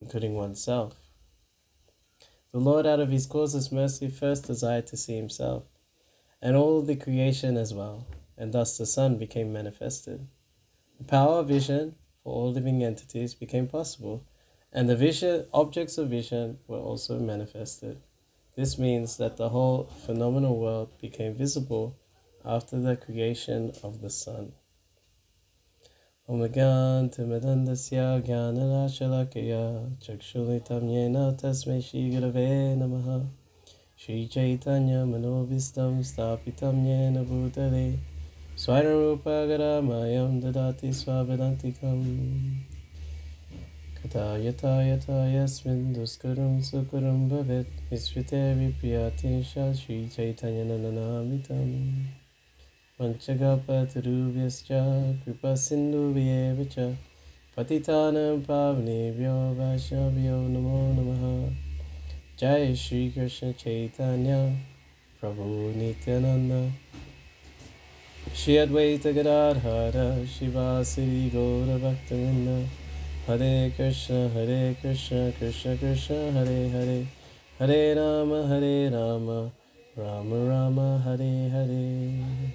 including oneself. The Lord, out of his causeless mercy, first desired to see himself, and all the creation as well, and thus the Son became manifested. The power of vision for all living entities became possible, and the objects of vision were also manifested. This means that the whole phenomenal world became visible after the creation of the Son. Om Gyan Timadandasya Gyanana Shalakaya Chakshulitam Yena Tasmai Shri Gurave Namaha Shri Chaitanya Manovistam Stapitam Yena Bhutale Swayamrupa Garamayam Dadati Swavedantikam Katayata Yata Yasmin Duskarum Sukarum Bhavet Visvite Vipriyatisha Shri Chaitanya Nanamitam Panchagapatarubhyascha Kripa Sindhuvyevacha Patitanam Pavanebhyo Vaishnavyo Namo Namaha Jai Shri Krishna Chaitanya Prabhu Nityananda Shri Advaita Gadadhara Shivasiri Gaura Bhaktavinda Hare Krishna Krishna Krishna Hare Hare Hare Rama Rama Rama Hare Hare.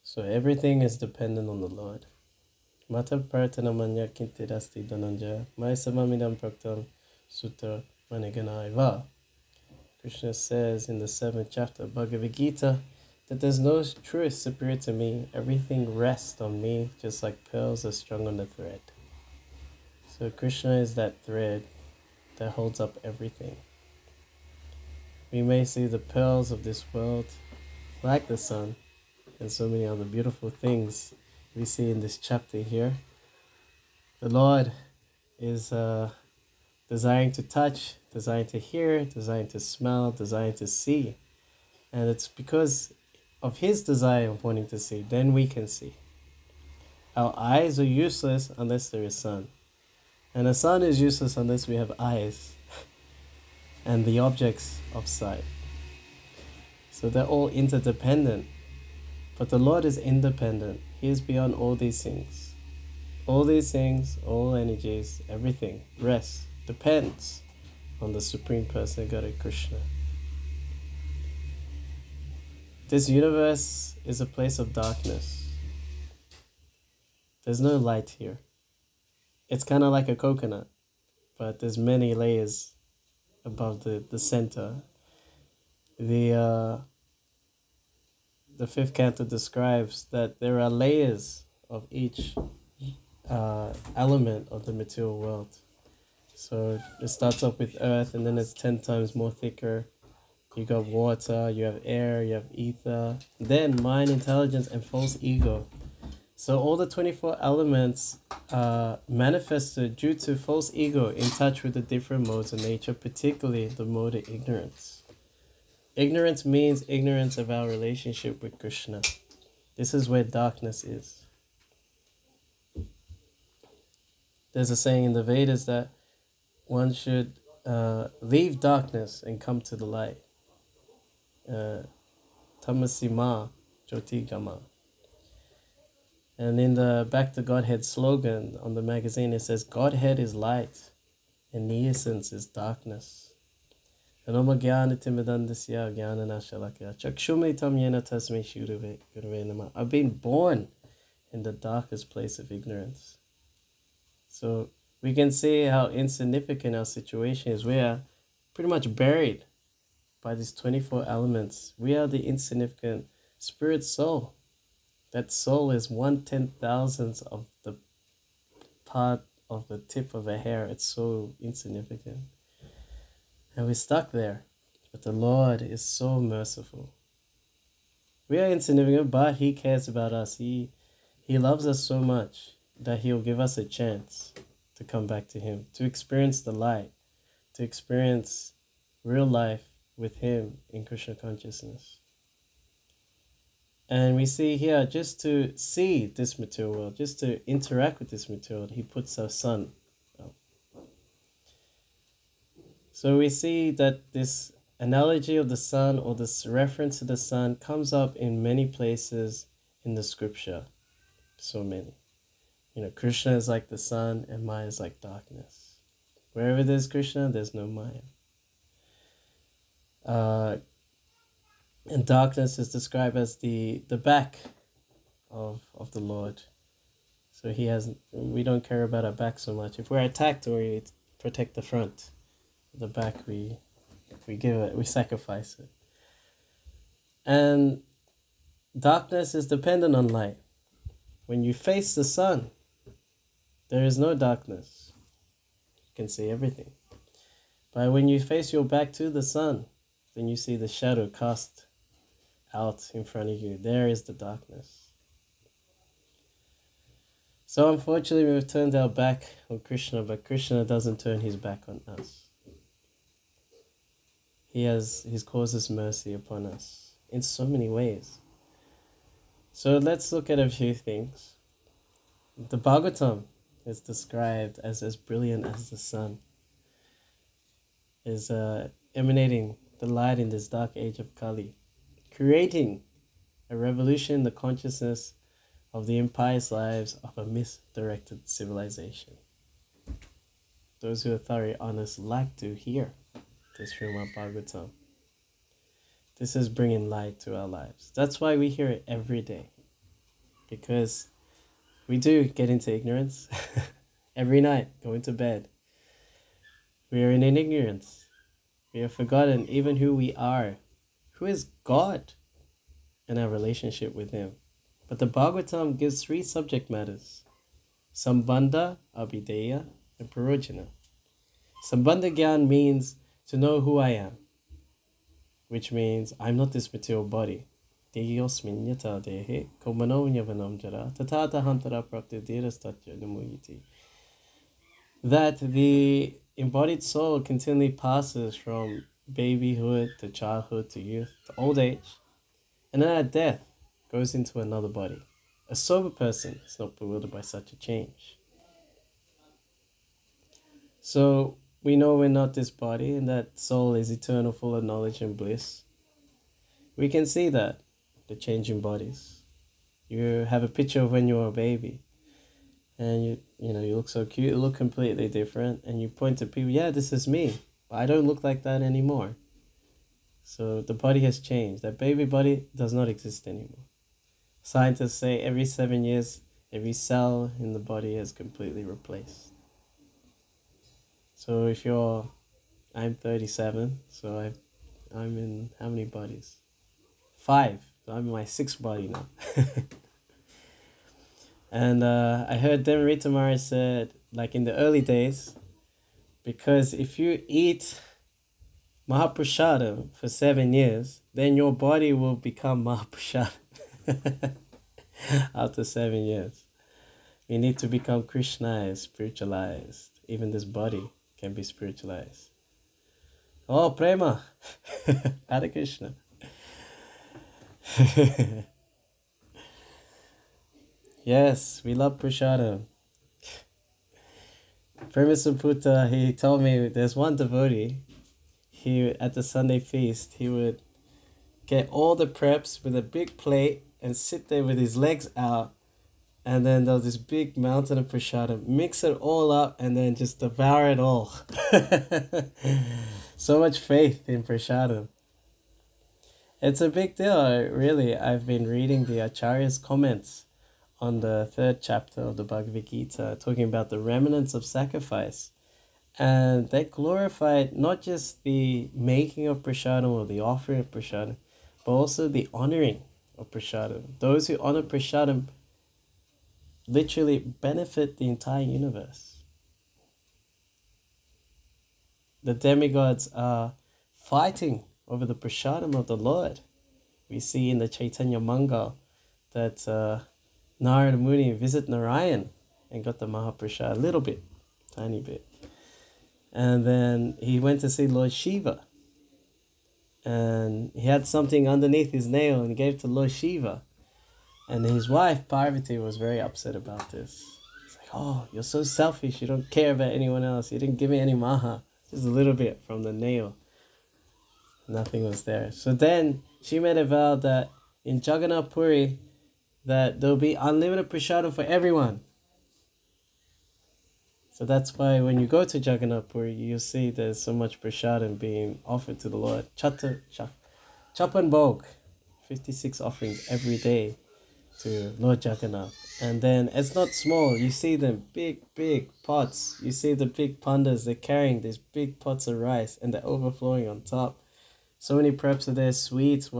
So everything is dependent on the Lord. Mata Pratana Manya Kintirasti Dhananja Maisamamidam Praktam Sutta Maniganaiva. Krishna says in the 7th chapter of Bhagavad Gita that there's no truth superior to me. Everything rests on me just like pearls are strung on a thread. So Krishna is that thread that holds up everything. We may see the pearls of this world like the sun and so many other beautiful things we see in this chapter here. The Lord is desiring to touch, desiring to hear, desiring to smell, desiring to see. And it's because of his desire of wanting to see, then we can see. Our eyes are useless unless there is sun. And the sun is useless unless we have eyes and the objects of sight. So they're all interdependent. But the Lord is independent. He is beyond all these things. All these things, all energies, everything rests, depends on the Supreme Person, God Krishna. This universe is a place of darkness. There's no light here. It's kind of like a coconut, but there's many layers above the center. The 5th canto describes that there are layers of each element of the material world. So it starts off with earth, and then it's 10 times more thicker. You got water, you have air, you have ether, then mind, intelligence, and false ego. So all the 24 elements are manifested due to false ego in touch with the different modes of nature, particularly the mode of ignorance. Ignorance means ignorance of our relationship with Krishna. This is where darkness is. There's a saying in the Vedas that one should leave darkness and come to the light. Tamasima Jyoti Gama. And in the Back to Godhead slogan on the magazine, it says, Godhead is light and neesence is darkness. I've been born in the darkest place of ignorance. So we can see how insignificant our situation is. We are pretty much buried by these 24 elements. We are the insignificant spirit soul. That soul is 1/10,000th of the part of the tip of a hair. It's so insignificant. And we're stuck there. But the Lord is so merciful. We are insignificant, but He cares about us. He loves us so much that He'll give us a chance to come back to Him, to experience the light, to experience real life with Him in Krishna consciousness. And we see here, just to see this material world, just to interact with this material world, He puts our sun up. So we see that this analogy of the sun, or this reference to the sun, comes up in many places in the scripture. So many. Krishna is like the sun and Maya is like darkness. Wherever there's Krishna, there's no Maya. And darkness is described as the back of the Lord. So we don't care about our back so much. If we're attacked, we protect the front. The back, we give it, we sacrifice it. And darkness is dependent on light. When you face the sun, there is no darkness. You can see everything. But when you face your back to the sun, then you see the shadow cast out in front of you. There is the darkness. So unfortunately, we've turned our back on Krishna, but Krishna doesn't turn his back on us. He's causes mercy upon us in so many ways. So let's look at a few things. The Bhagavatam is described as brilliant as the sun, is emanating the light in this dark age of Kali, creating a revolution in the consciousness of the impious lives of a misdirected civilization. Those who are thoroughly honest like to hear this Srimad Bhagavatam. This is bringing light to our lives. That's why we hear it every day. Because we do get into ignorance every night, going to bed. We are in ignorance. We have forgotten even who we are, who is God, and our relationship with Him. But the Bhagavatam gives 3 subject matters: Sambandha, Abhideya, and Prarojana. Sambandha Gyan means to know who I am, which means I'm not this material body. That the embodied soul continually passes from babyhood to childhood to youth to old age, and then at death goes into another body. A sober person is not bewildered by such a change. So we know we're not this body, and that soul is eternal, full of knowledge and bliss. We can see that, the changing bodies. You have a picture of when you were a baby, and you look so cute, you look completely different, and you point to people, yeah, this is me, but I don't look like that anymore. So the body has changed. That baby body does not exist anymore. Scientists say every 7 years, every cell in the body is completely replaced. So I'm 37, so I'm in how many bodies? 5. So I'm in my 6th body now. And I heard Demarita Maharaj said, like in the early days, because if you eat Mahaprasadam for 7 years, then your body will become Mahaprasadam after 7 years. You need to become Krishnized, spiritualized. Even this body can be spiritualized. Oh, Prema! Hare Krishna. Yes, we love prasadam. Prema Samputa, he told me there's one devotee, at the Sunday feast, he would get all the preps with a big plate and sit there with his legs out, and then there's this big mountain of prasadam, mix it all up, and then just devour it all. So much faith in prasadam. It's a big deal, really. I've been reading the Acharya's comments on the 3rd chapter of the Bhagavad Gita, talking about the remnants of sacrifice. And they glorified not just the making of prasadam or the offering of prasadam, but also the honoring of prasadam. Those who honor prasadam literally benefit the entire universe. The demigods are fighting over the prasadam of the Lord. We see in the Chaitanya Mangal that Narada Muni visited Narayan and got the Mahaprasad a little bit, tiny bit. And then he went to see Lord Shiva. And he had something underneath his nail and he gave it to Lord Shiva. And his wife, Parvati, was very upset about this. It's like, oh, you're so selfish. You don't care about anyone else. You didn't give me any maha. Just a little bit from the nail. Nothing was there. So then she made a vow that in Jagannath Puri, that there'll be unlimited prasadam for everyone. So that's why when you go to Jagannath Puri, you see there's so much prasadam being offered to the Lord. Chapan Bhog, 56 offerings every day to Lord Jagannath. And then it's not small. You see them big pots. You see the big pandas. They're carrying these big pots of rice and they're overflowing on top. So many preps are there, sweets.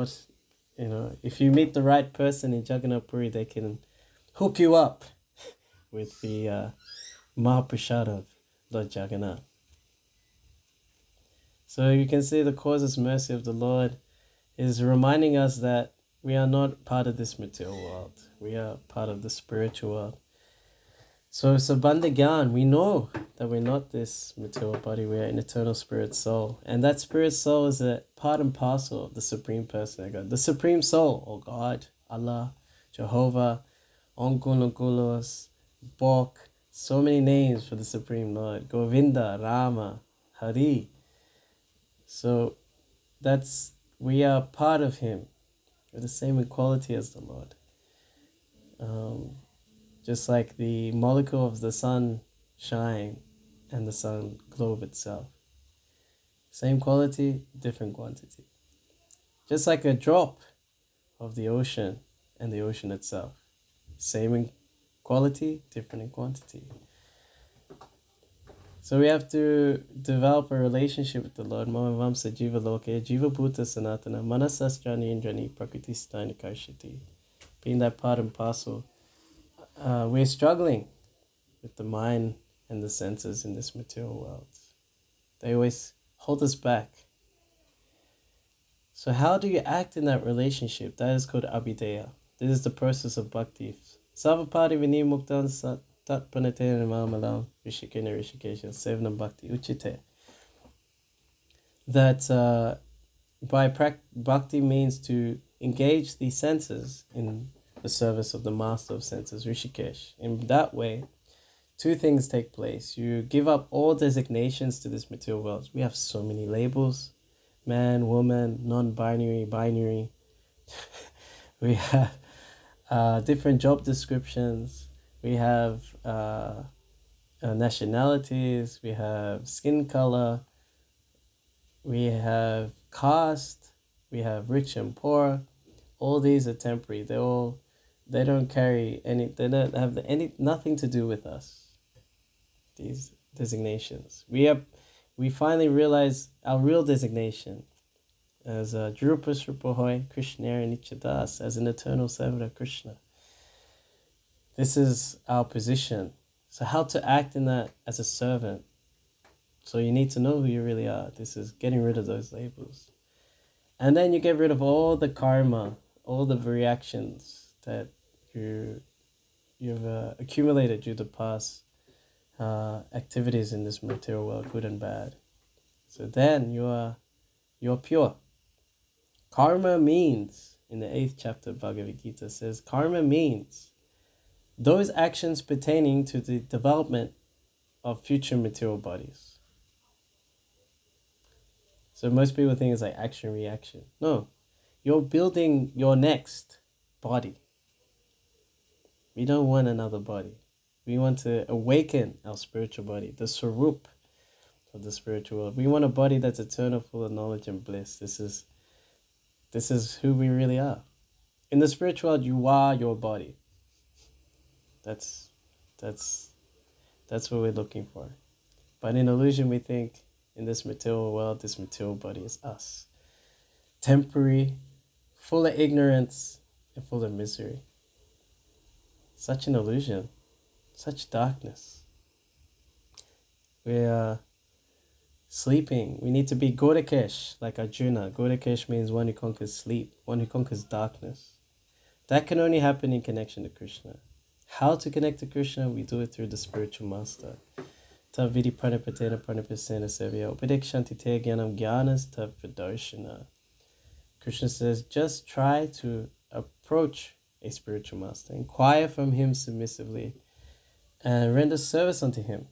If you meet the right person in Jagannath Puri, they can hook you up with the Mahaprasad of Lord Jagannath. So you can see the causeless mercy of the Lord is reminding us that we are not part of this material world. We are part of the spiritual world. So Sabandhagyan, we know that we're not this material body. We are an eternal spirit soul. And that spirit soul is a part and parcel of the Supreme Person of God. The Supreme Soul, or God, Allah, Jehovah, Onkulos, Bok, so many names for the Supreme Lord. Govinda, Rama, Hare. So we are part of Him. We're the same in quality as the Lord. Just like the molecule of the sun shine and the sun globe itself. Same quality, different quantity. Just like a drop of the ocean and the ocean itself. Same in quality, different in quantity. So we have to develop a relationship with the Lord. Mamavamsa jiva loke, jiva bhuta sanatana, manasastrani indrani prakritistani karshati. Being that part and parcel. We're struggling with the mind and the senses in this material world. They always hold us back. So how do you act in that relationship? That is called abhideya. This is the process of bhakti. Savapadi vini muktan tat panatena mamalam rishikena rishikesha sevanam bhakti uchite. That bhakti means to engage the senses in the service of the master of senses, Rishikesh. In that way, two things take place. You give up all designations to this material world. We have so many labels. Man, woman, non-binary, binary. We have different job descriptions. We have nationalities. We have skin color. We have caste. We have rich and poor. All these are temporary. They don't carry any. They don't have nothing to do with us. These designations. We finally realize our real designation as Drupasrupahoy Krishna Nichadas, as an eternal servant of Krishna. This is our position. So how to act in that as a servant? So you need to know who you really are. This is getting rid of those labels. And then you get rid of all the karma, all the reactions that you've accumulated due to past activities in this material world, good and bad. So then you're pure. Karma means, in the 8th chapter of Bhagavad Gita says, karma means those actions pertaining to the development of future material bodies. So most people think it's like action, reaction. No, you're building your next body. We don't want another body. We want to awaken our spiritual body, the Swarup of the spiritual world. We want a body that's eternal, full of knowledge and bliss. This is who we really are. In the spiritual world, you are your body. That's what we're looking for. But in illusion, we think in this material world, this material body is us. Temporary, full of ignorance, and full of misery. Such an illusion, such darkness. We are sleeping. We need to be Godakesh, like Arjuna. Godakesh means one who conquers sleep, one who conquers darkness. That can only happen in connection to Krishna. How to connect to Krishna? We do it through the spiritual master. Tavidi pranipatena pranipasena sevya upadekshanti te gyanam gyanas tav vidarshana. Krishna says, just try to approach a spiritual master, inquire from him submissively, and render service unto him.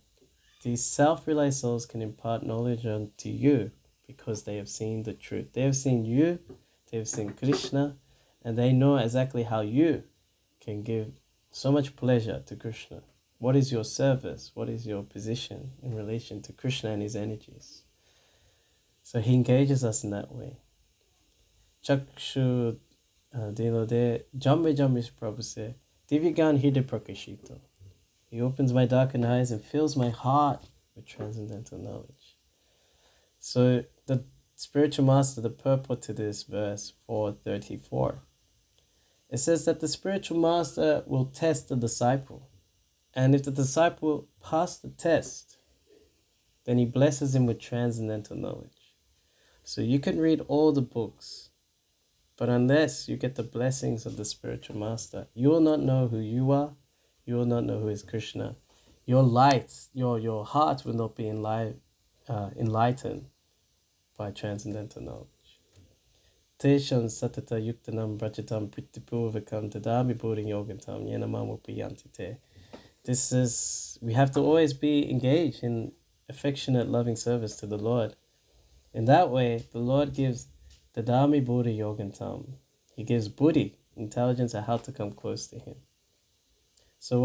These self-realized souls can impart knowledge unto you because they have seen the truth. They have seen you, they have seen Krishna, and they know exactly how you can give so much pleasure to Krishna. What is your service? What is your position in relation to Krishna and his energies? So he engages us in that way. Chakshu Dinode Jambe Jambish Prabhu say, Divyagan Hide Prakashito. He opens my darkened eyes and fills my heart with transcendental knowledge. So the spiritual master, the purport to this verse 434, it says that the spiritual master will test the disciple. And if the disciple passed the test, then he blesses him with transcendental knowledge. So you can read all the books, but unless you get the blessings of the spiritual master, you will not know who you are. You will not know who is Krishna. Your light, your heart will not be enlightened by transcendental knowledge. Tesham satata yuktanam brajatam prittipurvikam tadami bodhin yogantam yenamam upayantite. This is, we have to always be engaged in affectionate, loving service to the Lord. In that way, the Lord gives Dadami Buddhi Yogantam. He gives buddhi, intelligence, on how to come close to him. So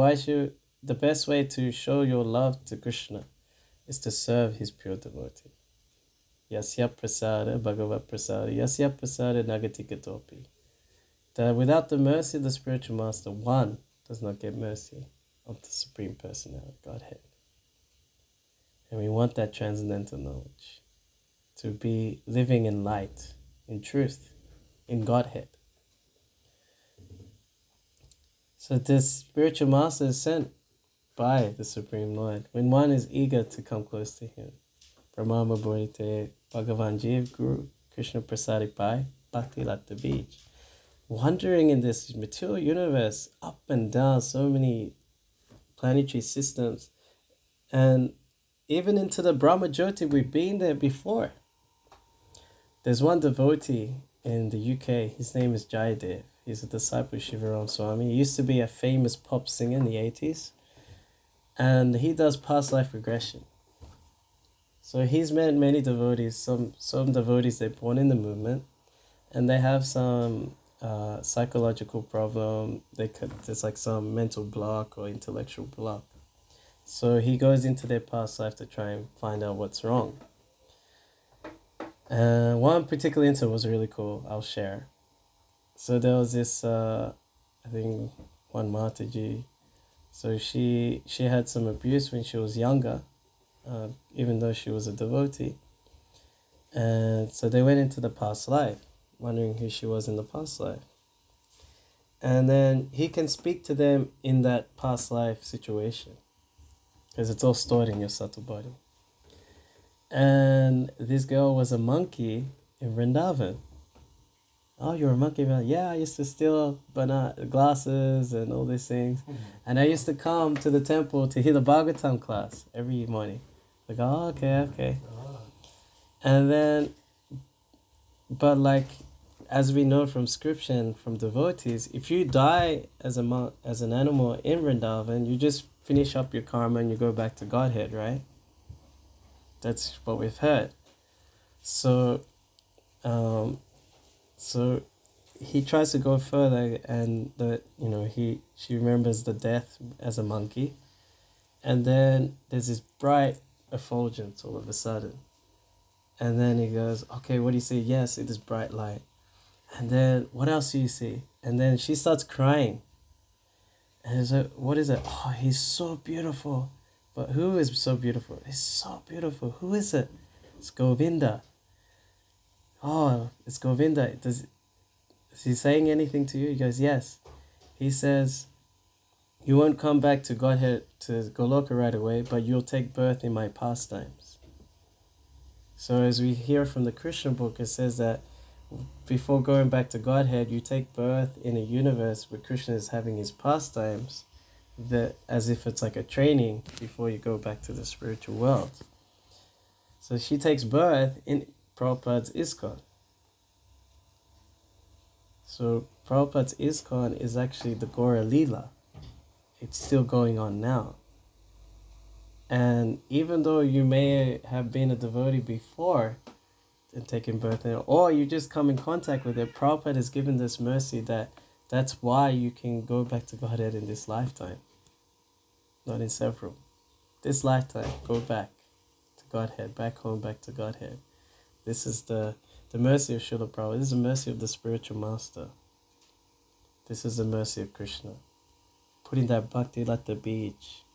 the best way to show your love to Krishna is to serve his pure devotee. Yasya prasada bhagavat prasada, yasya prasada nagatikatopi. That without the mercy of the spiritual master, one does not get mercy of the Supreme Personality, Godhead. And we want that transcendental knowledge, to be living in light, in truth, in Godhead. So this spiritual master is sent by the Supreme Lord when one is eager to come close to him. Brahma Bodhite Bhagavan Jeev Guru Krishna Prasadi Pai Bhakti Latta Beach. Wandering in this material universe, up and down, so many planetary systems, and even into the Brahma Jyoti, we've been there before. There's one devotee in the UK, his name is Jayadev. He's a disciple of Shivaram Swami. He used to be a famous pop singer in the 80s. And he does past life regression. So he's met many devotees. Some devotees, they're born in the movement. And they have some psychological problem. There's like some mental block or intellectual block. So he goes into their past life to try and find out what's wrong. One particular incident was really cool. I'll share. So there was this, I think, one Mataji. So she had some abuse when she was younger, even though she was a devotee. And so they went into the past life, wondering who she was in the past life. And then he can speak to them in that past life situation, because it's all stored in your subtle body. And this girl was a monkey in Vrindavan. Oh, you're a monkey? Yeah, I used to steal glasses and all these things. And I used to come to the temple to hear the Bhagavatam class every morning. Like, oh, okay. And then, but like, as we know from scripture and from devotees, if you die as an animal in Vrindavan, you just finish up your karma and you go back to Godhead, right? That's what we've heard. So he tries to go further, and she remembers the death as a monkey, and then there's this bright effulgence all of a sudden, and then he goes, okay, what do you see? Yes, it is bright light. And then what else do you see? And then she starts crying, and he's like, what is it? Oh, he's so beautiful. But who is so beautiful? He's so beautiful. Who is it? It's Govinda. Oh, it's Govinda. Is he saying anything to you? He goes, yes. He says, you won't come back to Godhead, to Goloka right away, but you'll take birth in my pastimes. So as we hear from the Krishna book, it says that before going back to Godhead, you take birth in a universe where Krishna is having his pastimes, as if it's like a training before you go back to the spiritual world. So she takes birth in Prabhupada's ISKCON. So Prabhupada's ISKCON is actually the Gaura Leela. It's still going on now. And even though you may have been a devotee before and taken birth in it, or you just come in contact with it, Prabhupada has given this mercy that's why you can go back to Godhead in this lifetime. not in several. This lifetime, go back to Godhead, back home, back to Godhead. This is the mercy of Srila Prabhupada. This is the mercy of the spiritual master. This is the mercy of Krishna. Putting that bhakti like the beach.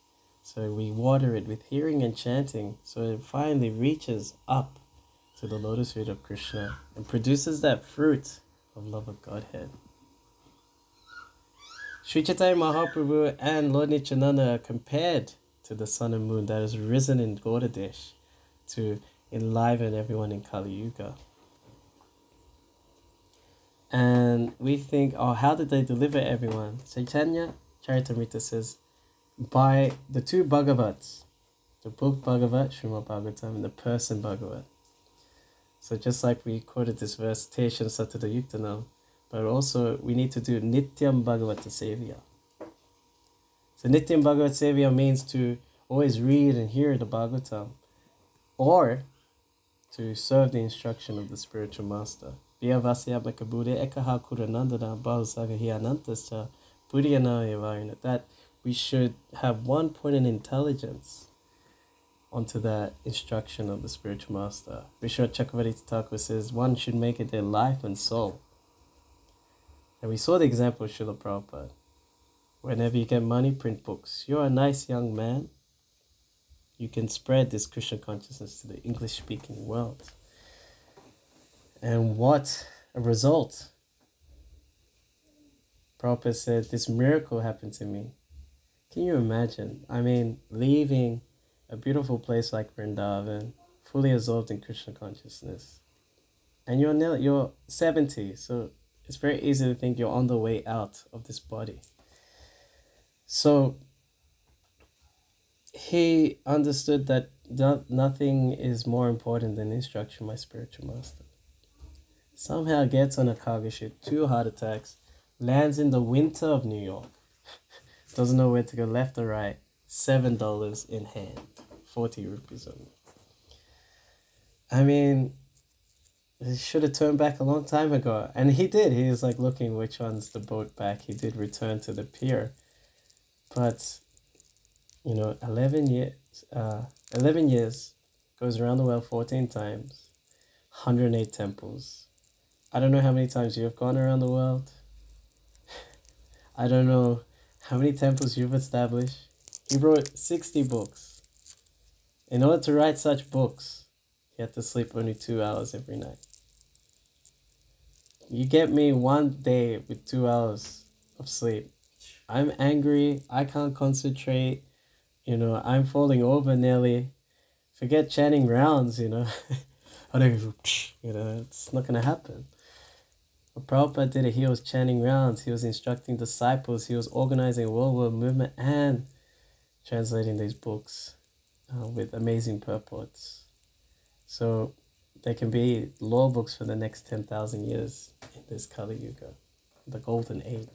So we water it with hearing and chanting, so it finally reaches up to the lotus feet of Krishna and produces that fruit of love of Godhead. Sri Chaitanya Mahaprabhu and Lord Nityananda are compared to the sun and moon that has risen in Gaudadesh to enliven everyone in Kali Yuga. And we think, oh, how did they deliver everyone? Chaitanya Charitamrita says, by the two Bhagavats, the book Bhagavat, Srimad Bhagavatam, and the person Bhagavat. So just like we quoted this verse, Tesham Satada Yuktanam, but also we need to do Nityam Bhagavata Sevya. So Nityam Bhagavata Sevya means to always read and hear the Bhagavatam, or to serve the instruction of the spiritual master. That we should have one point in intelligence onto that instruction of the spiritual master. Vishnu Chakravarti Thakur says one should make it their life and soul. And we saw the example of Srila Prabhupada. Whenever you get money, print books. You're a nice young man. You can spread this Krishna consciousness to the English-speaking world. And what a result. Prabhupada said, this miracle happened to me. Can you imagine? I mean, leaving a beautiful place like Vrindavan, fully absorbed in Krishna consciousness. And you're 70, so it's very easy to think you're on the way out of this body. So he understood that nothing is more important than instruction, my spiritual master. Somehow gets on a cargo ship, 2 heart attacks, lands in the winter of New York. Doesn't know where to go, left or right. $7 in hand, 40 rupees only. I mean, he should have turned back a long time ago. And he did. He was like looking which one's the boat back. He did return to the pier. But, 11 years, goes around the world 14 times, 108 temples. I don't know how many times you've gone around the world. I don't know how many temples you've established. He wrote 60 books. In order to write such books, he had to sleep only 2 hours every night. You get me one day with 2 hours of sleep. I'm angry. I can't concentrate. I'm falling over nearly. Forget chanting rounds, it's not going to happen. But Prabhupada did it. He was chanting rounds. He was instructing disciples. He was organizing a worldwide movement and translating these books with amazing purports. So they can be law books for the next 10,000 years in this Kali Yuga, the golden age.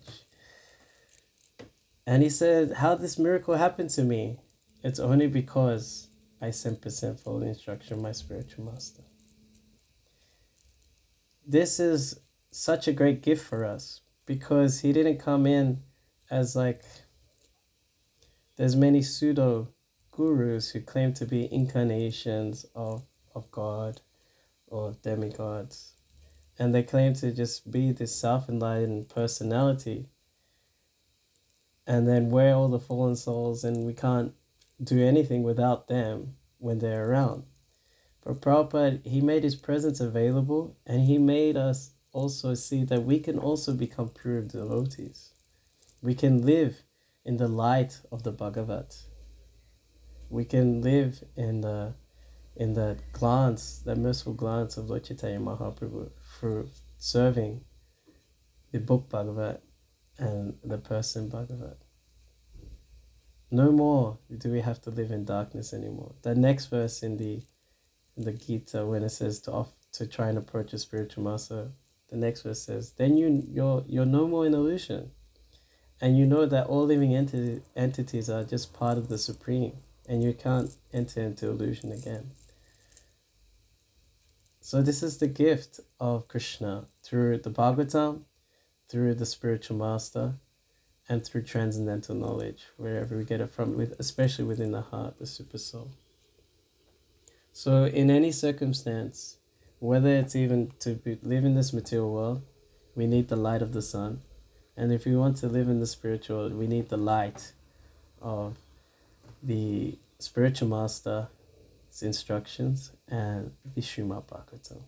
And he said, how did this miracle happen to me? It's only because I 100% follow the instruction of my spiritual master. This is such a great gift for us because he didn't come in as there's many pseudo gurus who claim to be incarnations of God or demigods. And they claim to just be this self-enlightened personality. And then we're all the fallen souls and we can't do anything without them when they're around. But Prabhupada, he made his presence available and he made us also see that we can also become pure devotees. We can live in the light of the Bhagavat. We can live in the glance, that merciful glance of Lord Chaitanya Mahaprabhu for serving the book Bhagavat and the person Bhagavat. No more do we have to live in darkness anymore. The next verse in the Gita, when it says to try and approach a spiritual master, the next verse says, then you're no more in illusion. And you know that all living entities are just part of the Supreme. And you can't enter into illusion again. So this is the gift of Krishna through the Bhagavatam, through the spiritual master, and through transcendental knowledge, wherever we get it from, especially within the heart, the super soul. So in any circumstance, whether it's even to live in this material world, we need the light of the sun. And if we want to live in the spiritual world, we need the light of the spiritual master's instructions and the Srimad Bhagavatam.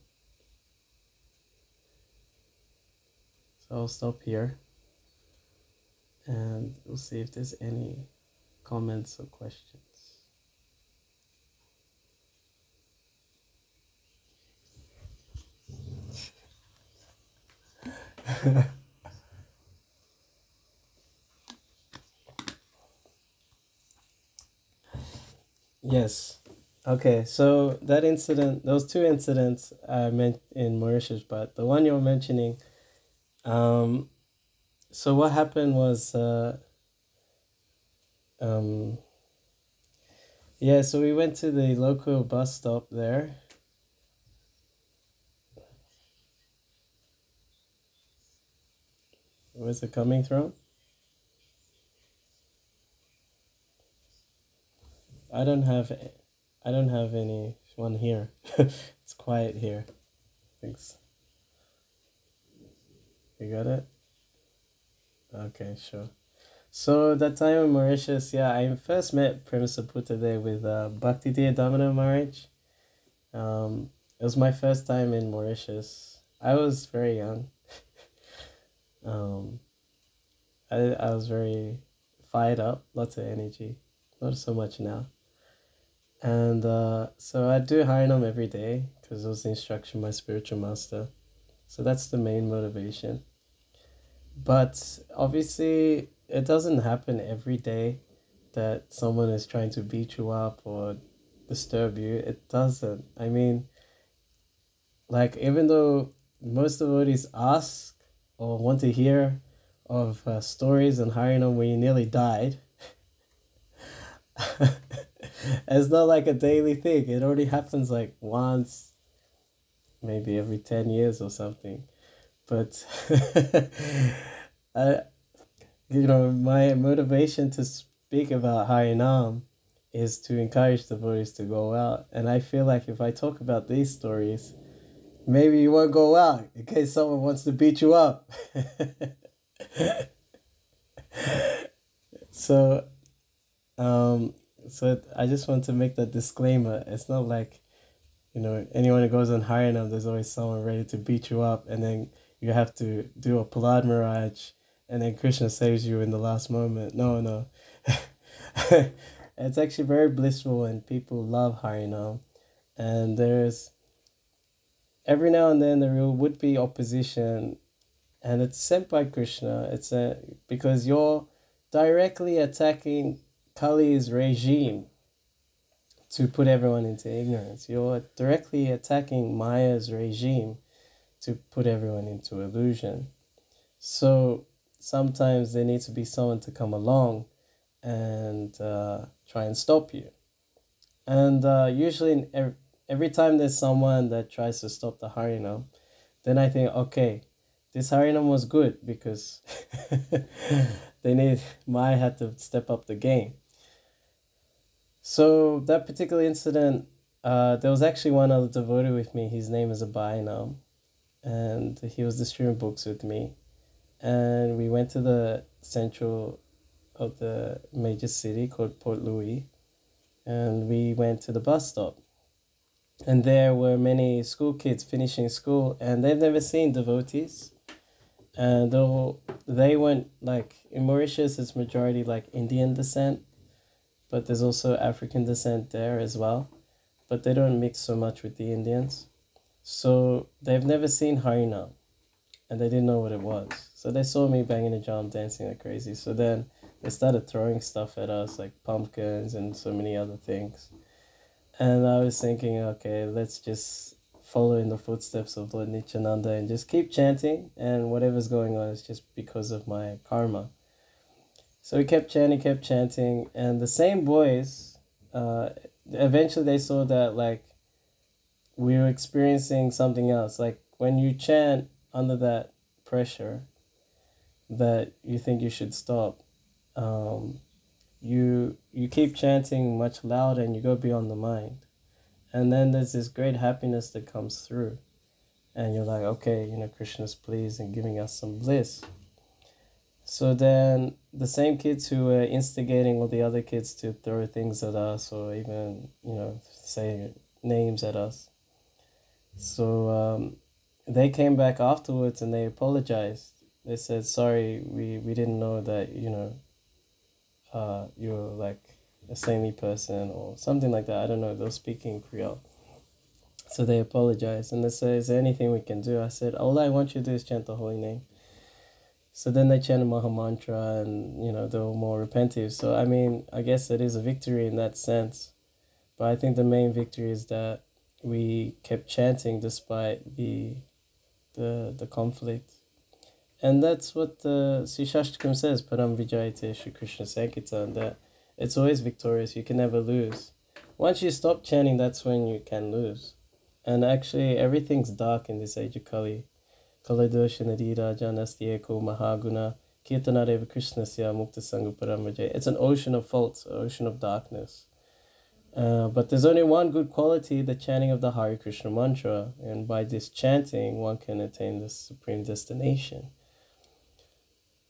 So I'll stop here and we'll see if there's any comments or questions. Yes. Okay, so that incident, those two incidents I meant in Mauritius, but the one you're mentioning, so what happened was, yeah, so we went to the local bus stop there. Where's it coming from? I don't have any one here. It's quiet here. Thanks. You got it? Okay, sure. So that time in Mauritius, yeah, I first met Premasaputta there with Bhakti Damana Maharaj. It was my first time in Mauritius. I was very young. I was very fired up, lots of energy. Not so much now. And so I do Harinam every day because it was the instruction of my spiritual master. So that's the main motivation. But obviously, it doesn't happen every day that someone is trying to beat you up or disturb you. It doesn't. I mean, like, even though most devotees ask or want to hear of stories in Harinam where you nearly died, it's not like a daily thing. It only happens like once, maybe every 10 years or something. But my motivation to speak about Harinam is to encourage devotees to go out. And I feel like if I talk about these stories, maybe you won't go out in case someone wants to beat you up. So I just want to make that disclaimer. It's not like, anyone who goes on Harinam, there's always someone ready to beat you up, and then you have to do a Palad Mirage, and then Krishna saves you in the last moment. No. It's actually very blissful, and people love Harinam. And there's, every now and then, there would be opposition, and it's sent by Krishna. Because you're directly attacking Kali's regime to put everyone into ignorance. You're directly attacking Maya's regime to put everyone into illusion. So sometimes there needs to be someone to come along and try and stop you. And usually every time there's someone that tries to stop the Harinam, then I think, okay, this Harinam was good because Maya had to step up the game. So that particular incident, there was actually one other devotee with me. His name is Abai now, and he was distributing books with me. And we went to the central of the major city called Port Louis, and we went to the bus stop. And there were many school kids finishing school, and they've never seen devotees. And though they went, like, in Mauritius, it's majority like Indian descent, but there's also African descent there as well. But they don't mix so much with the Indians. So they've never seen Harinam, and they didn't know what it was. So they saw me banging the drum, dancing like crazy. So then they started throwing stuff at us, like pumpkins and so many other things. And I was thinking, okay, let's just follow in the footsteps of Lord Nityananda and just keep chanting, and whatever's going on is just because of my karma. So we kept chanting, and the same boys, eventually they saw that, like, we were experiencing something else. Like, when you chant under that pressure, that you think you should stop, you keep chanting much louder and you go beyond the mind. And then there's this great happiness that comes through. And you're like, okay, Krishna's pleased and giving us some bliss. So then the same kids who were instigating all the other kids to throw things at us or even, say names at us. So they came back afterwards and they apologized. They said, sorry, we didn't know that, you're like a saintly person or something like that. I don't know. They were speaking Creole. So they apologized and they said, is there anything we can do? I said, all I want you to do is chant the holy name. So then they chanted Maha Mantra and, they were more repentive. So, I mean, I guess it is a victory in that sense. But I think the main victory is that we kept chanting despite the conflict. And that's what the Sri Shastakam says, Param Vijayate Shri Krishna Sankirtan, that it's always victorious, you can never lose. Once you stop chanting, that's when you can lose. And actually, everything's dark in this age of Kali. Kaladosha Nadira Janasti Eko Mahaguna Kirtanareva Krishna Sya Mukta Sangha Paramajay. It's an ocean of faults, an ocean of darkness. But there's only one good quality, the chanting of the Hare Krishna mantra. And by this chanting, one can attain the supreme destination.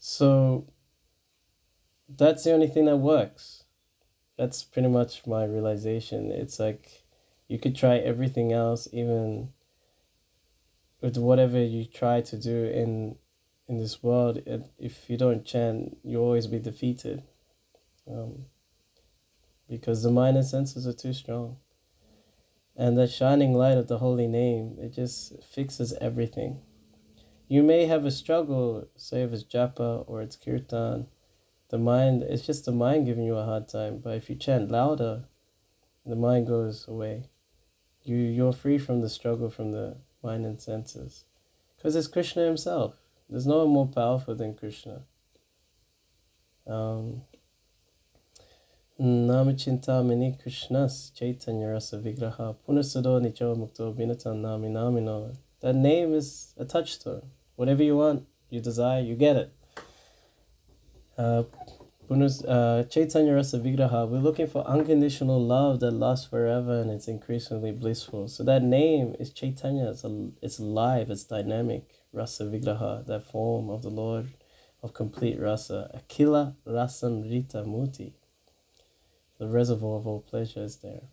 So that's the only thing that works. That's pretty much my realization. It's like you could try everything else, even with whatever you try to do in this world. If you don't chant, you'll always be defeated. Because the mind and senses are too strong. And the shining light of the holy name, it just fixes everything. You may have a struggle, say if it's japa or it's kirtan. The mind, it's just the mind giving you a hard time. But if you chant louder, the mind goes away. You're free from the struggle from the mind and senses. Because it's Krishna himself. There's no one more powerful than Krishna. Namachintamini Krishnas Chaitanya Rasa Vigraha Punasado Nicho Mukto Binatan Nami Namino. That name is a touchstone. Whatever you want, you desire, you get it. Chaitanya Rasa Vigraha, we're looking for unconditional love that lasts forever and it's increasingly blissful. So that name is Chaitanya, it's alive, it's dynamic. Rasa Vigraha, that form of the Lord of complete rasa. Akila Rasam Rita Muti. The reservoir of all pleasure is there.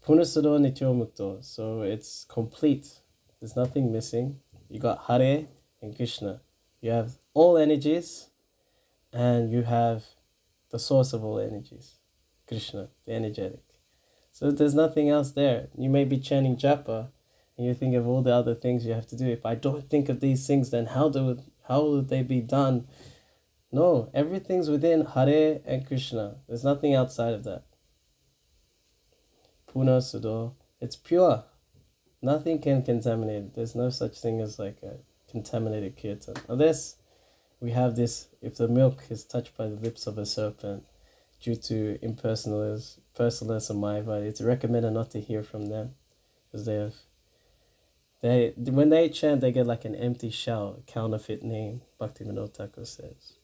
Punasado Nityo Mukto, so it's complete. There's nothing missing. You got Hare and Krishna. You have all energies. And you have the source of all energies, Krishna, the energetic. So there's nothing else there. You may be chanting japa, and you think of all the other things you have to do. If I don't think of these things, then how would they be done? No, everything's within Hare and Krishna. There's nothing outside of that. Puna Sudo, it's pure. Nothing can contaminate it. There's no such thing as like a contaminated kirtan. Unless we have this, if the milk is touched by the lips of a serpent due to impersonalists or Mayavad, it's recommended not to hear from them. Because when they chant, they get like an empty shell, a counterfeit name, Bhaktivinoda Thakur says.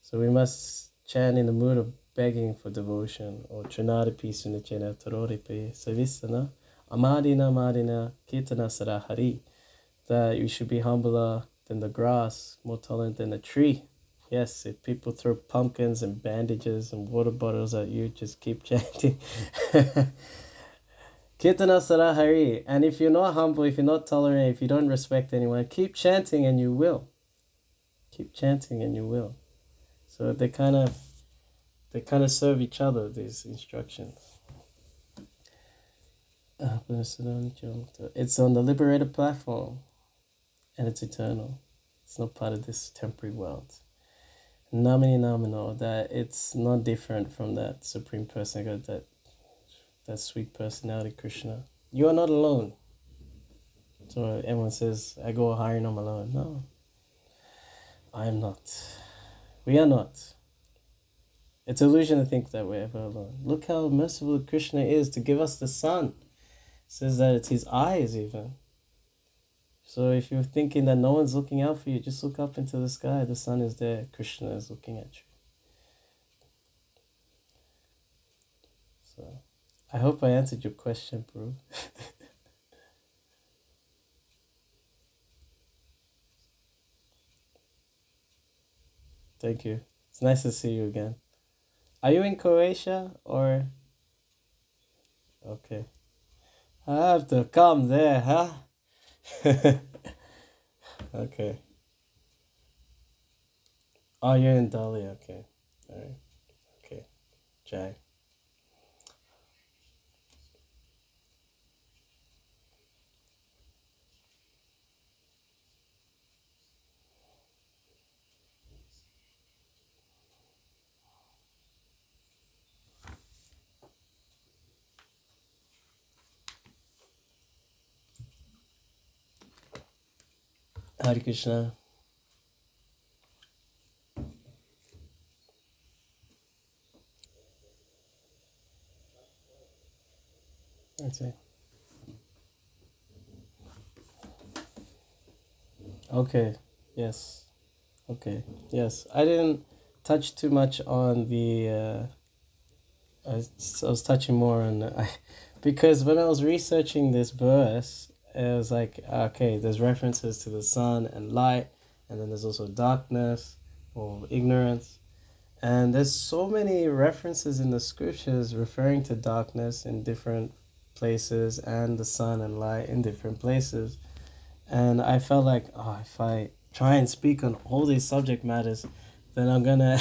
So we must chant in the mood of begging for devotion, or Trinadapi Sunichena Taroripe Savisana, Amadina Kirtana Sarahari, that you should be humbler than the grass, more tolerant than the tree. Yes, if people throw pumpkins and bandages and water bottles at you, just keep chanting. Kirtana Sarahari. And if you're not humble, if you're not tolerant, if you don't respect anyone, keep chanting and you will. Keep chanting and you will. So they kind of serve each other, these instructions. It's on the liberated platform. And it's eternal. It's not part of this temporary world. Namini Namino, that it's not different from that Supreme Person, that sweet personality, Krishna. You are not alone. So everyone says, I go higher and I'm alone. No, I am not. We are not. It's illusion to think that we're ever alone. Look how merciful Krishna is to give us the sun. It says that it's his eyes even. So if you're thinking that no one's looking out for you, just look up into the sky. The sun is there. Krishna is looking at you. So I hope I answered your question, bro. Thank you. It's nice to see you again. Are you in Croatia or? Okay. I have to come there, huh? Okay. Oh, you're in Delhi. Okay. All right. Okay. Jai. Hare Krishna. That's it. Okay. Yes. Okay. Yes. I didn't touch too much on the. I was touching more on because when I was researching this verse, it was like, okay, there's references to the sun and light, and then there's also darkness or ignorance. And there's so many references in the scriptures referring to darkness in different places and the sun and light in different places. And I felt like, oh, if I try and speak on all these subject matters, then I'm gonna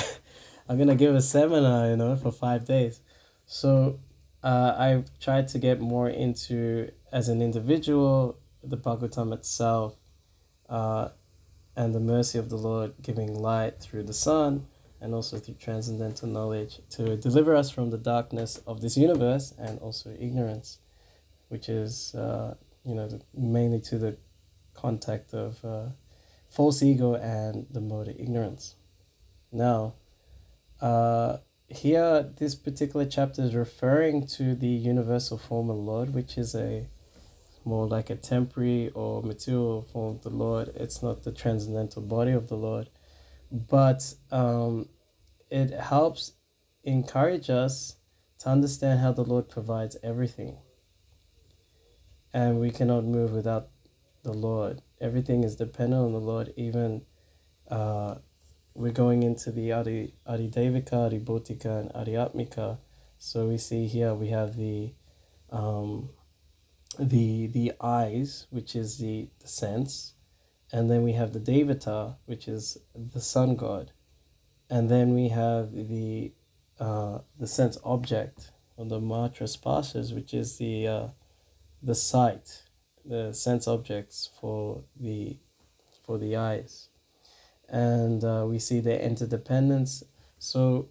I'm gonna give a seminar, for 5 days. So I tried to get more into, as an individual, the Bhagavatam itself, and the mercy of the Lord giving light through the sun and also through transcendental knowledge to deliver us from the darkness of this universe and also ignorance, which is, mainly to the contact of false ego and the mode of ignorance. Now, here, this particular chapter is referring to the universal form of the Lord, which is a more like a temporary or material form of the Lord. It's not the transcendental body of the Lord, but it helps encourage us to understand how the Lord provides everything. And we cannot move without the Lord. Everything is dependent on the Lord. Even we're going into the Adidevika, Adibhotika, and Adhyatmika. So we see here we have the eyes, which is the sense, and then we have the Devata, which is the sun god, and then we have the sense object, or the matra spasas, which is the sight, the sense objects for the eyes, and we see their interdependence. So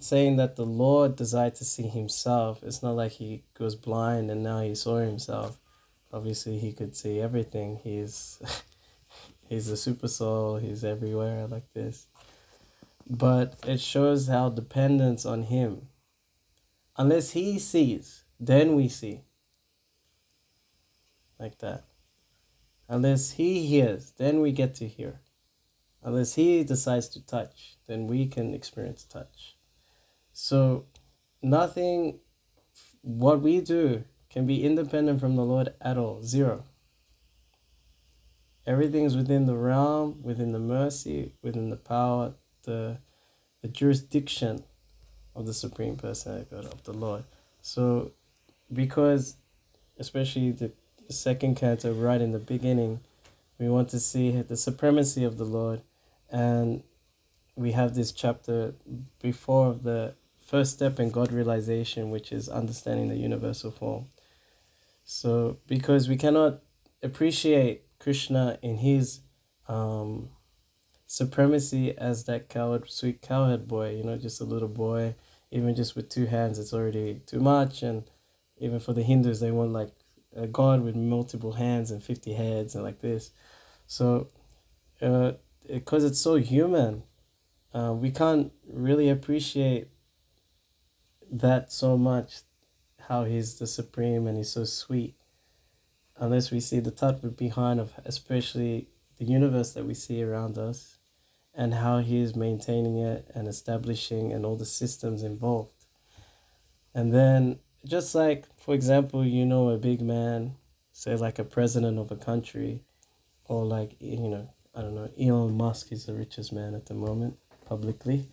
saying that the Lord desired to see himself, it's not like he was blind and now he saw himself. Obviously he could see everything. He's he's a super soul, he's everywhere like this. But it shows how dependence on him. Unless he sees, then we see. Like that. Unless he hears, then we get to hear. Unless he decides to touch, then we can experience touch. So nothing, what we do can be independent from the Lord at all. Zero. Everything's within the realm, within the mercy, within the power, the jurisdiction of the Supreme Personality of the Lord. So because, especially the second canto right in the beginning, we want to see the supremacy of the Lord, and we have this chapter before the first step in God realization, which is understanding the universal form. So because we cannot appreciate Krishna in his supremacy as that sweet cowherd boy, just a little boy, even just with 2 hands, it's already too much. And even for the Hindus, they want like a god with multiple hands and 50 heads and like this. So because it's so human, we can't really appreciate that so much, how he's the supreme and he's so sweet. unless we see the tattva behind of especially the universe that we see around us and how he is maintaining it and establishing and all the systems involved. And then just like, for example, a big man, say like a president of a country, or like, I don't know, Elon Musk is the richest man at the moment publicly.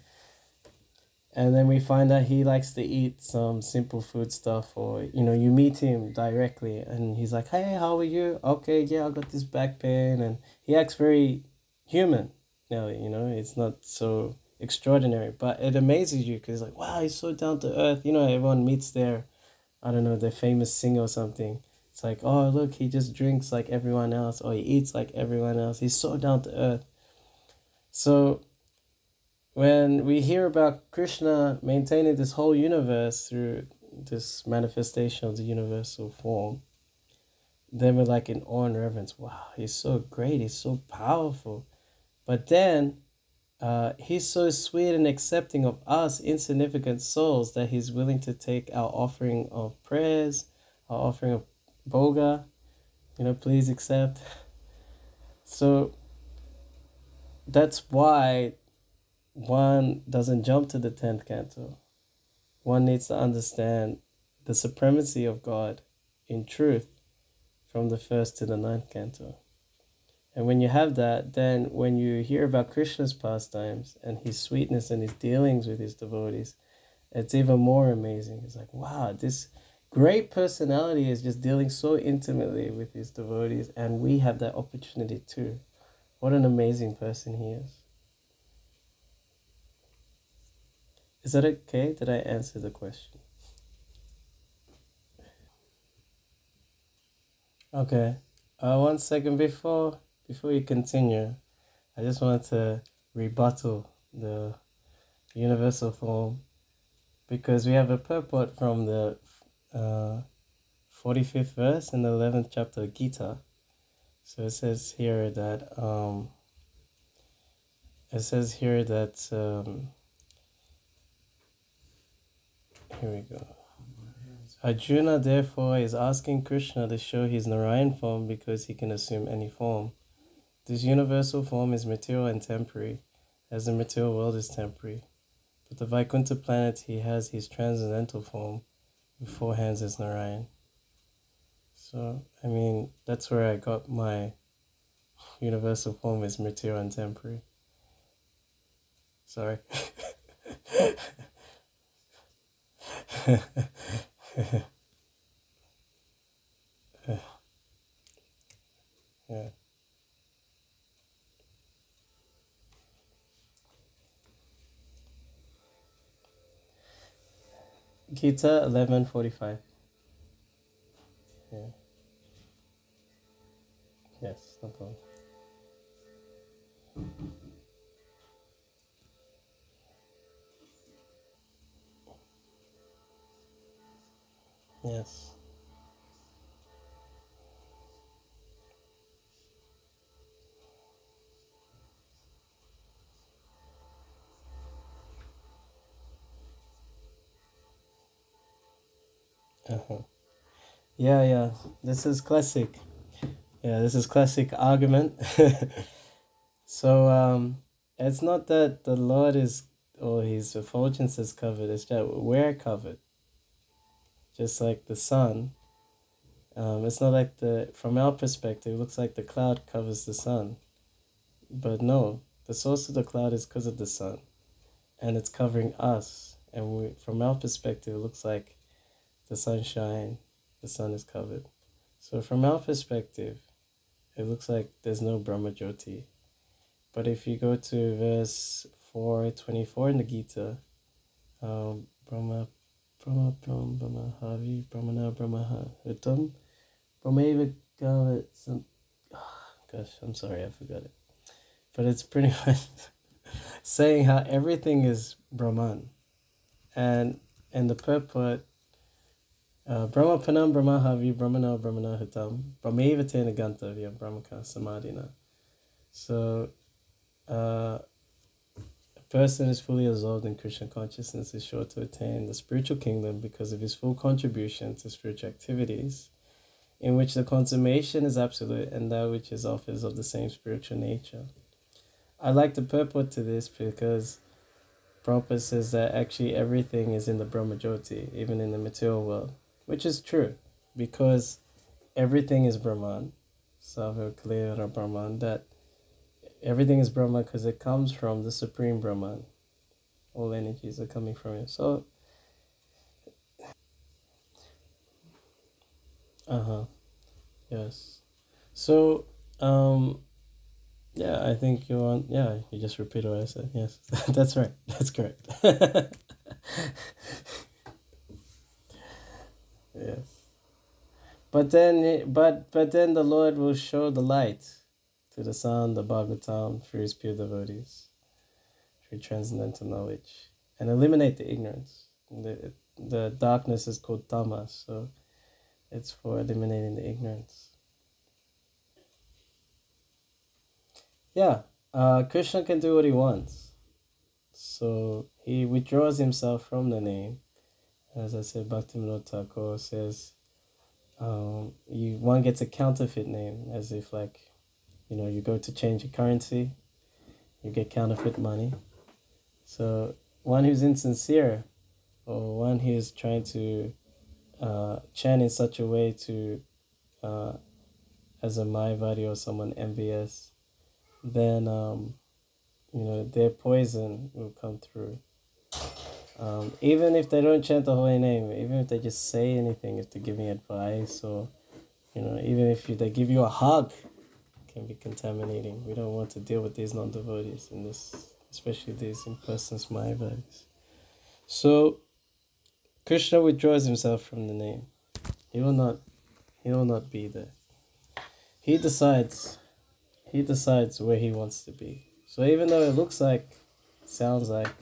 And then we find out he likes to eat some simple food stuff, or, you meet him directly and he's like, hey, how are you? Okay, yeah, I got this back pain. And he acts very human. Now, it's not so extraordinary, but it amazes you because like, wow, he's so down to earth. Everyone meets their, I don't know, their famous singer or something. It's like, oh, look, he just drinks like everyone else, or he eats like everyone else. He's so down to earth. So when we hear about Krishna maintaining this whole universe through this manifestation of the universal form, then we're like in awe and reverence. Wow, he's so great, he's so powerful. But then he's so sweet and accepting of us insignificant souls that he's willing to take our offering of prayers, our offering of boga, please accept. So that's why one doesn't jump to the 10th canto. One needs to understand the supremacy of God in truth from the 1st to the 9th canto. And when you have that, then when you hear about Krishna's pastimes and his sweetness and his dealings with his devotees, it's even more amazing. It's like, wow, this great personality is just dealing so intimately with his devotees, and we have that opportunity too. What an amazing person he is. Is that okay? Did I answer the question? Okay. 1 second before you continue, I just want to rebuttal the universal form, because we have a purport from the 45th verse in the 11th chapter of Gita. So it says here that here we go. Arjuna therefore is asking Krishna to show his Narayan form because he can assume any form. This universal form is material and temporary, as the material world is temporary. But the Vaikuntha planet, he has his transcendental form with 4 hands as Narayan. So, that's where I got my universal form is material and temporary. Sorry. Yeah. Gita 11:45. Yeah. Yes, no problem. Yes. Uh-huh. Yeah. This is classic. Yeah, this is classic argument. So it's not that the Lord is, or his effulgence is covered, it's that we're covered. Just like the sun. It's not like from our perspective, it looks like the cloud covers the sun. But no, the source of the cloud is because of the sun. And it's covering us. And from our perspective, it looks like the sunshine, the sun is covered. So from our perspective, it looks like there's no Brahma Jyoti. But if you go to verse 4:24 in the Gita, Brahma Havi Brahmana Brahma Hutam Brahmeva Gavat some gosh, I'm sorry, I forgot it. But it's pretty much saying how everything is Brahman. And in the purport, Brahma Panam Brahma Havi Brahmana Brahmana Hutam Brahmeva Tena Gantavya Brahmaka Samadhina. So a person is fully absorbed in Krishna consciousness is sure to attain the spiritual kingdom because of his full contribution to spiritual activities in which the consummation is absolute and that which is off is of the same spiritual nature. I like the purport to this because Prabhupada says that actually everything is in the Brahma Jyoti, even in the material world, which is true because everything is Brahman. Sava Kalera Brahman, that everything is Brahman because it comes from the Supreme Brahman. All energies are coming from it. So, yes. So, yeah, I think you want, yeah, you just repeat what I said. Yes, that's right. That's correct. Yes. But then the Lord will show the light to the sun, the Bhagavatam, through his pure devotees, through transcendental knowledge, and eliminate the ignorance. The darkness is called tamas, so it's for eliminating the ignorance. Yeah, Krishna can do what he wants. So he withdraws himself from the name. As I said, Bhaktivinoda Thakur says, one gets a counterfeit name, as if like, you go to change a currency, you get counterfeit money. So one who's insincere, or one who's trying to chant in such a way to, as a Mayavadi or someone envious, then their poison will come through. Even if they don't chant the holy name, even if they just say anything, if they're giving advice, or even if they give you a hug, it can be contaminating. We don't want to deal with these non-devotees in this, especially these impersonal Mayavadis. So Krishna withdraws himself from the name. He will not be there. He decides where he wants to be. So even though it looks like, sounds like,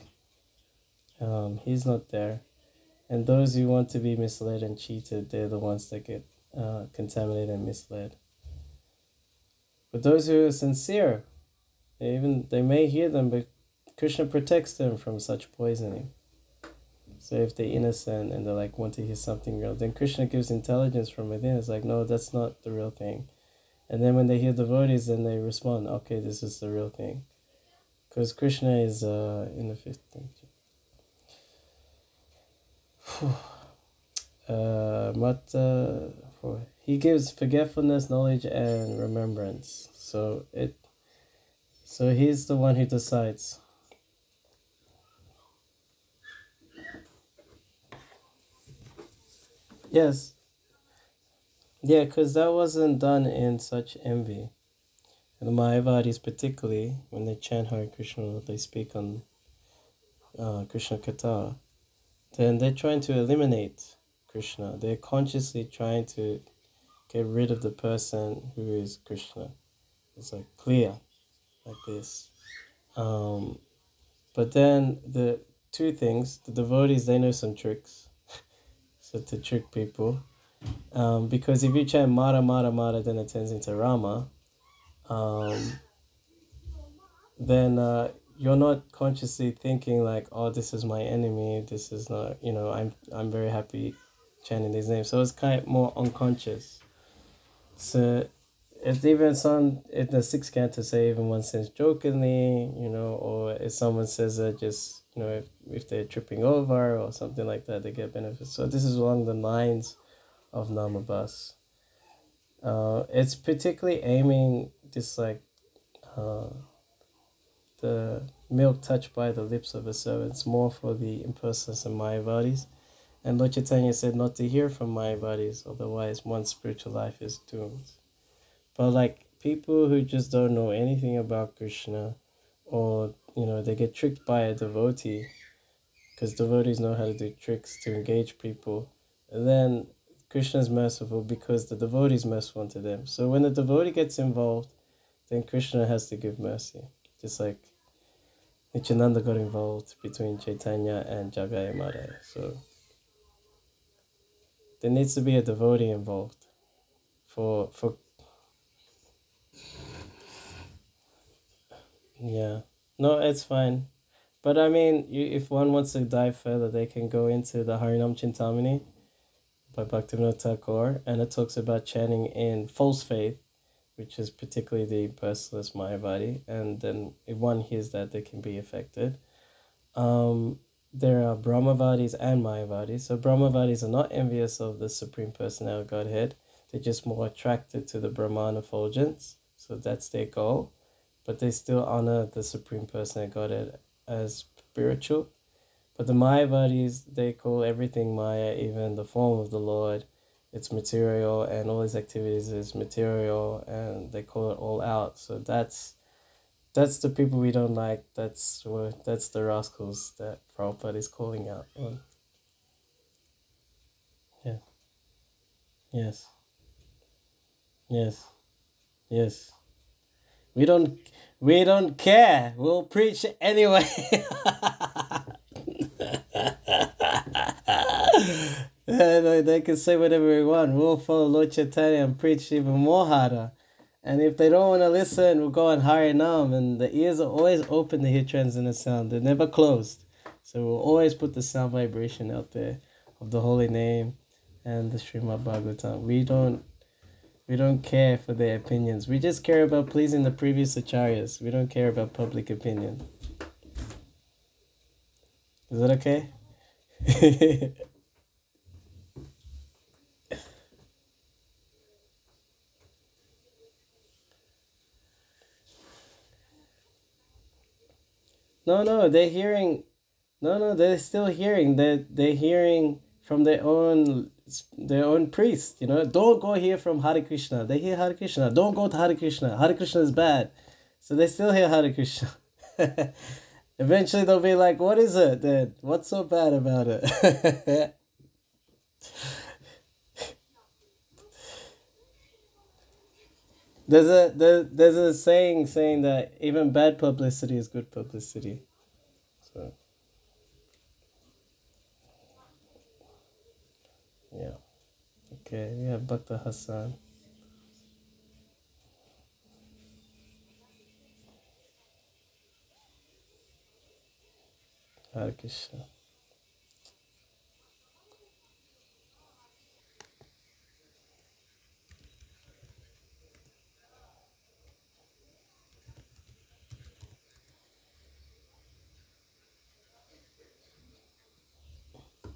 he's not there. And those who want to be misled and cheated, they're the ones that get contaminated and misled. But those who are sincere, they may hear them, but Krishna protects them from such poisoning. So if they're innocent and they want to hear something real, then Krishna gives intelligence from within. It's like, no, that's not the real thing. And then when they hear devotees, then they respond, okay, this is the real thing. Because Krishna is in the 15th. He gives forgetfulness, knowledge, and remembrance. So he's the one who decides. Yes. Yeah, because that wasn't done in such envy. And the Mayavadis particularly, when they chant Hare Krishna, they speak on Krishna Katha, then they're trying to eliminate Krishna. They're consciously trying to get rid of the person who is Krishna. It's like clear, like this. But then the two things, the devotees, they know some tricks. So to trick people. Because if you chant Mara, Mara, Mara, then it turns into Rama. Then you're not consciously thinking like, oh, this is my enemy. This is not, I'm very happy chanting these names. So it's kind of more unconscious. So it's even some in the sixth canto say even one says jokingly, or if someone says that just, if they're tripping over or something like that, they get benefits. So this is along the lines of Namabas. It's particularly aiming just like the milk touched by the lips of a servant. It's more for the impersonals and Mayavadis. And Lord Chaitanya said not to hear from Mayavadis, otherwise one's spiritual life is doomed. But people who just don't know anything about Krishna, or they get tricked by a devotee, because devotees know how to do tricks to engage people, and then Krishna is merciful because the devotee is merciful to them. So when the devotee gets involved, then Krishna has to give mercy. Just like Nityananda got involved between Chaitanya and Jagai Madai. So there needs to be a devotee involved for yeah. No, it's fine. But I mean, if one wants to dive further, they can go into the Harinam Chintamani. by Bhaktivinoda Thakur, and it talks about chanting in false faith, which is particularly the personalist Mayavadi, and then if one hears that, they can be affected. There are Brahmavadis and Mayavadis. So Brahmavadis are not envious of the Supreme Personality Godhead. They're just more attracted to the Brahman effulgence. So that's their goal. But they still honor the Supreme Personality Godhead as spiritual. But the Mayavadis, they call everything Maya, even the form of the Lord. It's material, and all his activities is material, and they call it all out. So that's the people we don't like. That's the rascals that Prabhupada is calling out on. Yeah. Yes. Yes. Yes. We don't care. We'll preach anyway. They can say whatever we want. We'll follow Lord Chaitanya and preach even more harder. And if they don't want to listen, we'll go on Hare Nam. And the ears are always open to hear transcendent sound. They're never closed. So we'll always put the sound vibration out there of the holy name and the Srimad Bhagavatam. We don't care for their opinions. We just care about pleasing the previous acharyas. We don't care about public opinion. Is that okay? No, they're hearing. No, they're still hearing. They're hearing from their own priest. Don't go hear from Hare Krishna. They hear Hare Krishna. Don't go to Hare Krishna. Hare Krishna is bad. So they still hear Hare Krishna. Eventually they'll be like, what is it then? What's so bad about it? There's a saying that even bad publicity is good publicity. So yeah. Okay, we have Bhakta Hassan. Hare Krishna.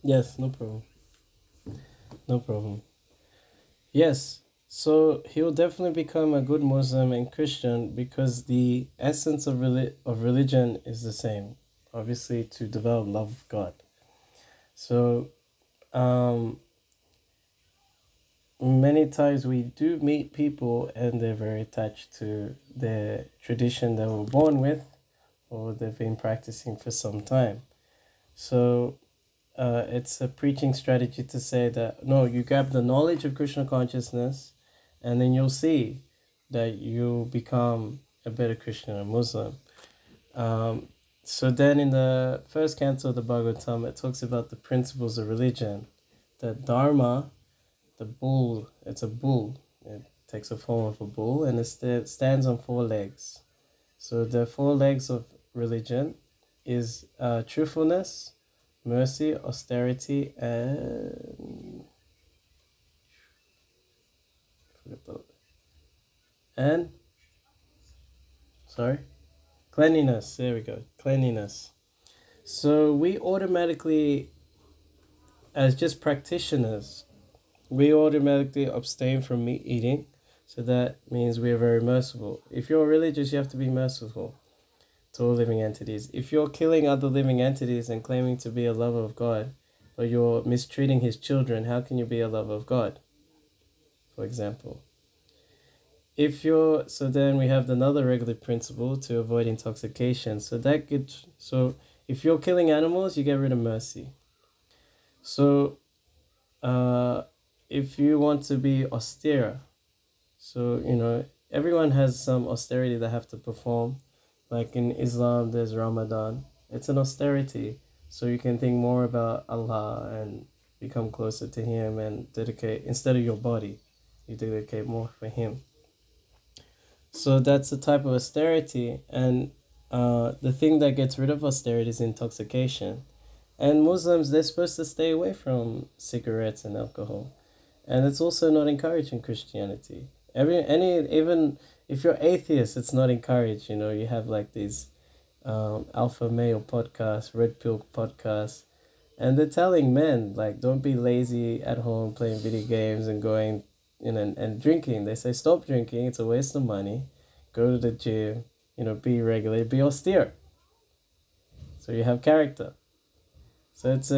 Yes, no problem. No problem. Yes, so he'll definitely become a good Muslim and Christian because the essence of religion is the same. Obviously, to develop love of God. So, many times we do meet people and they're very attached to their tradition they were born with, or they've been practicing for some time. So it's a preaching strategy to say that, no, you grab the knowledge of Krishna consciousness and then you'll see that you become a better Christian or Muslim. So then in the first canto of the Bhagavatam, it talks about the principles of religion. That Dharma, the bull, it's a bull. It takes a form of a bull and it stands on 4 legs. So the 4 legs of religion is truthfulness, mercy, austerity, and cleanliness. There we go, cleanliness. So we automatically, as just practitioners, we automatically abstain from meat eating. So that means we are very merciful. If you're religious, you have to be merciful to all living entities. If you're killing other living entities and claiming to be a lover of God, but you're mistreating his children, how can you be a lover of God, for example? So then we have another regular principle to avoid intoxication. So if you're killing animals, you get rid of mercy. So if you want to be austere, so everyone has some austerity they have to perform. Like in Islam, there's Ramadan. It's an austerity. So you can think more about Allah and become closer to him and dedicate, instead of your body, you dedicate more for him. So that's a type of austerity. And the thing that gets rid of austerity is intoxication. And Muslims, they're supposed to stay away from cigarettes and alcohol. And it's also not encouraged in Christianity. Even if you're atheist, it's not encouraged. You know, you have like these alpha male podcasts, red pill podcasts, and they're telling men like, don't be lazy at home playing video games and going, and drinking. They say stop drinking. It's a waste of money. Go to the gym. You know, be regular, be austere. So you have character. So it's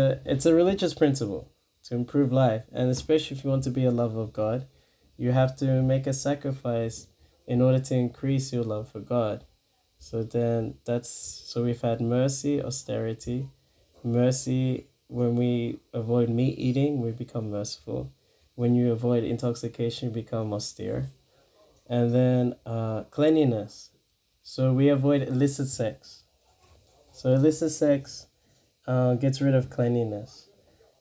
a religious principle to improve life, and especially if you want to be a lover of God, you have to make a sacrifice in order to increase your love for God. So we've had mercy, austerity. Mercy, when we avoid meat eating, we become merciful. When you avoid intoxication, you become austere. And then cleanliness. So we avoid illicit sex. So illicit sex gets rid of cleanliness.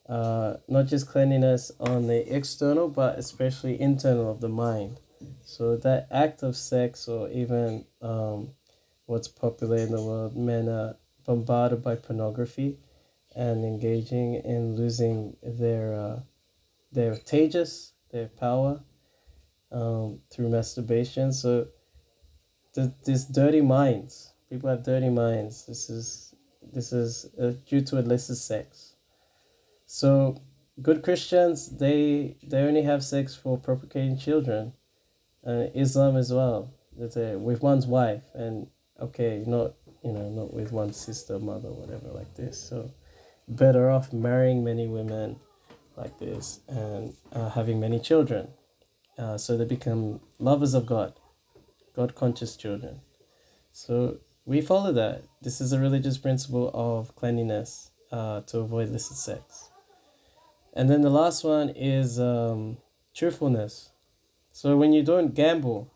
Not just cleanliness on the external, but especially internal of the mind. So that act of sex, or even what's popular in the world, men are bombarded by pornography and engaging in losing their tejas, their power, through masturbation. So these dirty minds, people have dirty minds. This is due to illicit sex. So good Christians, they only have sex for propagating children. Islam as well, with one's wife, and okay, not with one's sister, mother, whatever, like this. So better off marrying many women like this and having many children, so they become lovers of God, God conscious children. So we follow that. This is a religious principle of cleanliness, to avoid illicit sex. And then the last one is truthfulness. So when you don't gamble,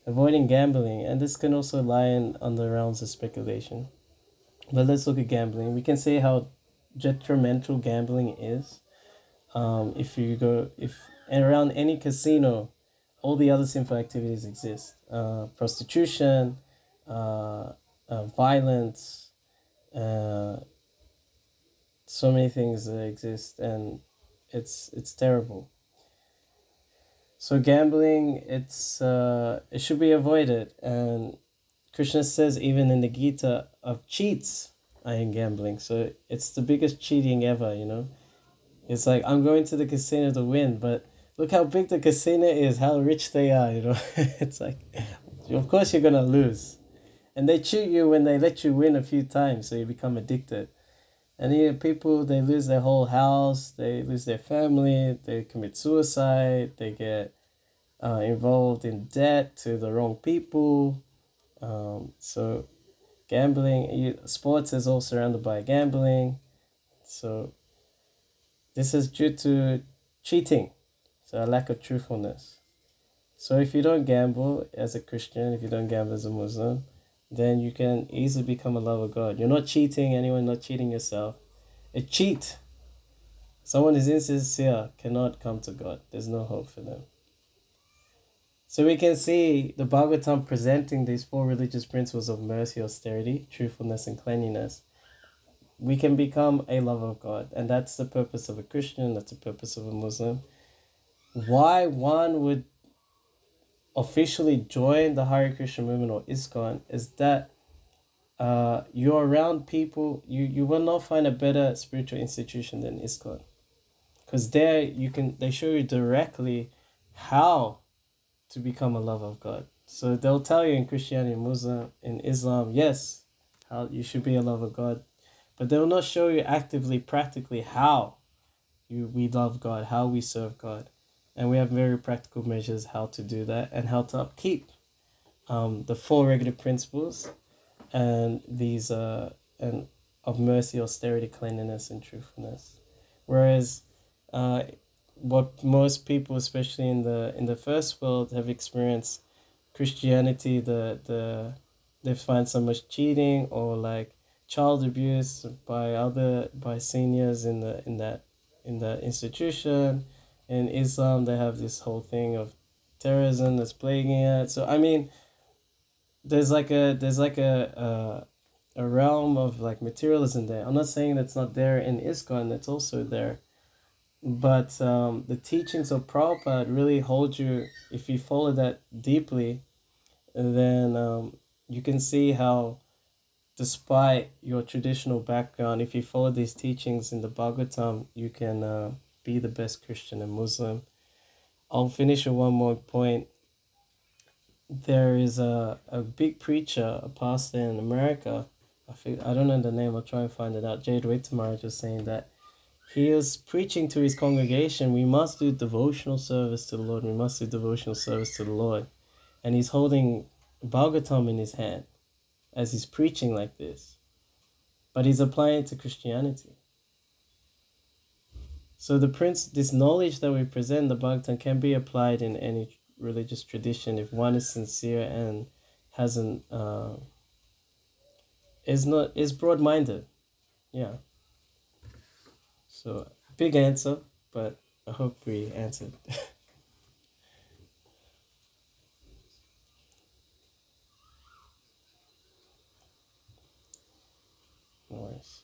avoiding gambling, and this can also lie on the realms of speculation. But let's look at gambling. We can see how detrimental gambling is. If around any casino, all the other sinful activities exist. Prostitution, violence, so many things that exist, and it's terrible. So gambling, it should be avoided. And Krishna says even in the Gita, of cheats are in gambling. So it's the biggest cheating ever, It's like, I'm going to the casino to win, but look how big the casino is, how rich they are, It's like, of course you're going to lose. And they cheat you when they let you win a few times, so you become addicted. And people, they lose their whole house, they lose their family, they commit suicide, they get involved in debt to the wrong people. So gambling, sports is all surrounded by gambling. So this is due to cheating, so a lack of truthfulness. So if you don't gamble as a Christian, if you don't gamble as a Muslim, then you can easily become a lover of God. You're not cheating anyone, not cheating yourself. A cheat, someone who's insincere, cannot come to God. There's no hope for them. So we can see the Bhagavatam presenting these 4 religious principles of mercy, austerity, truthfulness, and cleanliness. We can become a lover of God. And that's the purpose of a Christian, that's the purpose of a Muslim. Why one would officially join the Hare Krishna movement or ISKCON is that you're around people, you will not find a better spiritual institution than ISKCON. Because there they show you directly how to become a lover of God. So they'll tell you in Christianity, Muslim, in Islam, yes, how you should be a lover of God. But they will not show you actively, practically how we love God, how we serve God. And we have very practical measures how to do that and how to upkeep the 4 regular principles and these and of mercy, austerity, cleanliness, and truthfulness. Whereas what most people, especially in the first world, have experienced Christianity, they find so much cheating or like child abuse by seniors in the institution. In Islam, they have this whole thing of terrorism that's plaguing it. So I mean, there's like a a realm of like materialism there. I'm not saying that's not there in ISKCON, that's also there. But the teachings of Prabhupada really hold you, if you follow that deeply, then you can see how, despite your traditional background, if you follow these teachings in the Bhagavatam, you can be the best Christian and Muslim. I'll finish with one more point. There is a big preacher, a pastor in America. I don't know the name. I'll try and find it out. Jade Waitamara was saying that he is preaching to his congregation, we must do devotional service to the Lord. We must do devotional service to the Lord. And he's holding Bhagavatam in his hand as he's preaching like this. But he's applying it to Christianity. So this knowledge that we present, the Bhagavatam, can be applied in any religious tradition if one is sincere and hasn't is broad-minded. Yeah. So big answer, but I hope we answered. No worries.